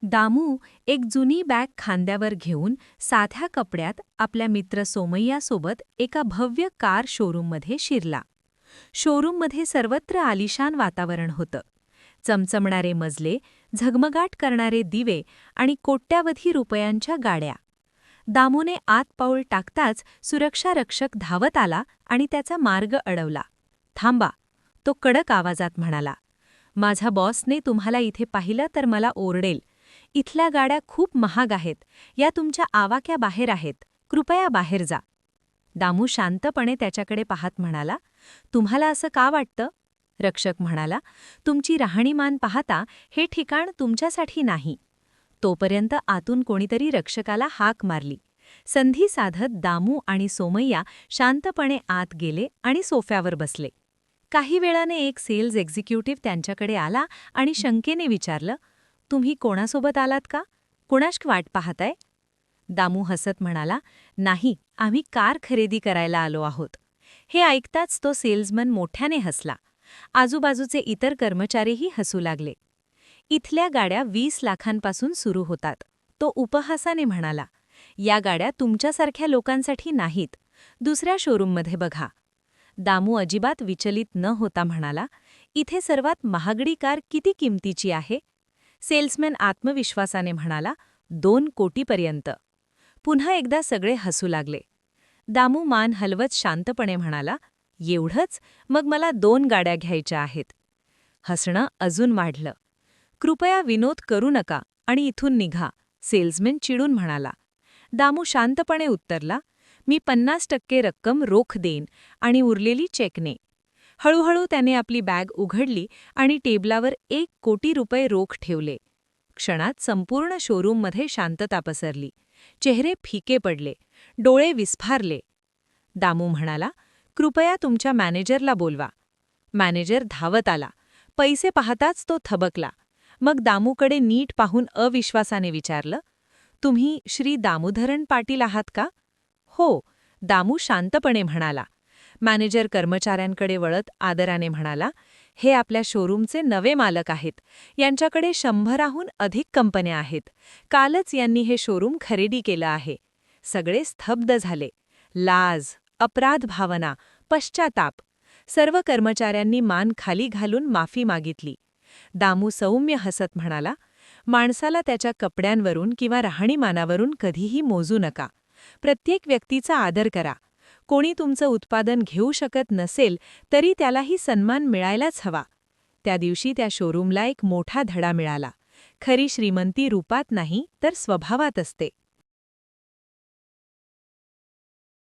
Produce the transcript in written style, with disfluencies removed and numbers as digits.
दामू एक जुनी बॅग खांद्यावर घेऊन साध्या कपड्यात आपल्या मित्र सोमय्यासोबत एका भव्य कार शोरूममध्ये शिरला. शोरूममध्ये सर्वत्र आलिशान वातावरण होतं. चमचमणारे मजले, झगमगाट करणारे दिवे आणि कोट्यावधी रुपयांच्या गाड्या. दामूने आत पाऊल टाकताच सुरक्षारक्षक धावत आला आणि त्याचा मार्ग अडवला. "थांबा," तो कडक आवाजात म्हणाला. "माझ्या बॉसने तुम्हाला इथे पाहिलं तर मला ओरडेल. इथल्या गाड्या खूप महाग आहेत. या तुमच्या आवाक्याबाहेर आहेत. कृपया बाहेर जा." दामू शांतपणे त्याच्याकडे पाहत म्हणाला, "तुम्हाला असं का वाटतं?" रक्षक म्हणाला, "तुमची राहणीमान पाहता हे ठिकाण तुमच्यासाठी नाही." तोपर्यंत आतून कोणीतरी रक्षकाला हाक मारली. संधी साधत दामू आणि सोमय्या शांतपणे आत गेले आणि सोफ्यावर बसले. काही वेळाने एक सेल्स एक्झिक्युटिव्ह त्यांच्याकडे आला आणि शंकेने विचारलं, "तुम्ही कोणासोबत आलात का? कुणाशी वाट पाहताय?" दामू हसत म्हणाला, "नाही, आम्ही कार खरेदी करायला आलो आहोत." हे ऐकताच तो सेल्समन मोठ्याने हसला. आजूबाजूचे इतर कर्मचारीही हसू लागले. "इथल्या गाड्या 20 लाखांपासून सुरू होतात," तो उपहासाने म्हणाला. "या गाड्या तुमच्यासारख्या लोकांसाठी नाहीत. दुसऱ्या शोरूममध्ये बघा." दामू अजिबात विचलित न होता म्हणाला, "इथे सर्वात महागडी कार किती किमतीची आहे?" सेल्समॅन आत्मविश्वासाने म्हणाला, 2 कोटीपर्यंत. पुन्हा एकदा सगळे हसू लागले. दामू मान हलवत शांतपणे म्हणाला, "एवढंच? मग मला 2 गाड्या घ्यायच्या आहेत." हसणं अजून वाढलं. "कृपया विनोद करू नका आणि इथून निघा," सेल्समॅन चिडून म्हणाला. दामू शांतपणे उत्तरला, "मी 50% रक्कम रोख देईन आणि उरलेली चेकने." हळूहळू त्याने आपली बॅग उघडली आणि टेबलावर 1 कोटी रुपये रोख ठेवले. क्षणात संपूर्ण शोरूममध्ये शांतता पसरली. चेहरे फिके पडले, डोळे विस्फारले. दामू म्हणाला, "कृपया तुमच्या मॅनेजरला बोलवा." मॅनेजर धावत आला. पैसे पाहताच तो थबकला. मग दामूकडे नीट पाहून अविश्वासाने विचारलं, "तुम्ही श्री दामोदरन पाटील आहात का?" "हो," दामू शांतपणे म्हणाला. मॅनेजर कर्मचाऱ्यांकडे वळत आदराने म्हणाला, "हे आपल्या शोरूमचे नवे मालक आहेत. यांच्याकडे 100हून अधिक कंपन्या आहेत. कालच यांनी हे शोरूम खरेदी केलं आहे." सगळे स्तब्ध झाले. लाज, अपराध भावना, पश्चाताप. सर्व कर्मचाऱ्यांनी मान खाली घालून माफी मागितली. दामू सौम्य हसत म्हणाला, "माणसाला त्याच्या कपड्यांवरून किंवा राहणीमानावरून कधीही मोजू नका. प्रत्येक व्यक्तीचा आदर करा. कोणी तुमचं उत्पादन घेऊ शकत नसेल तरी त्यालाही सन्मान मिळायलाच हवा." त्या दिवशी त्या शोरूमला एक मोठा धडा मिळाला. खरी श्रीमंती रूपात नाही तर स्वभावात असते.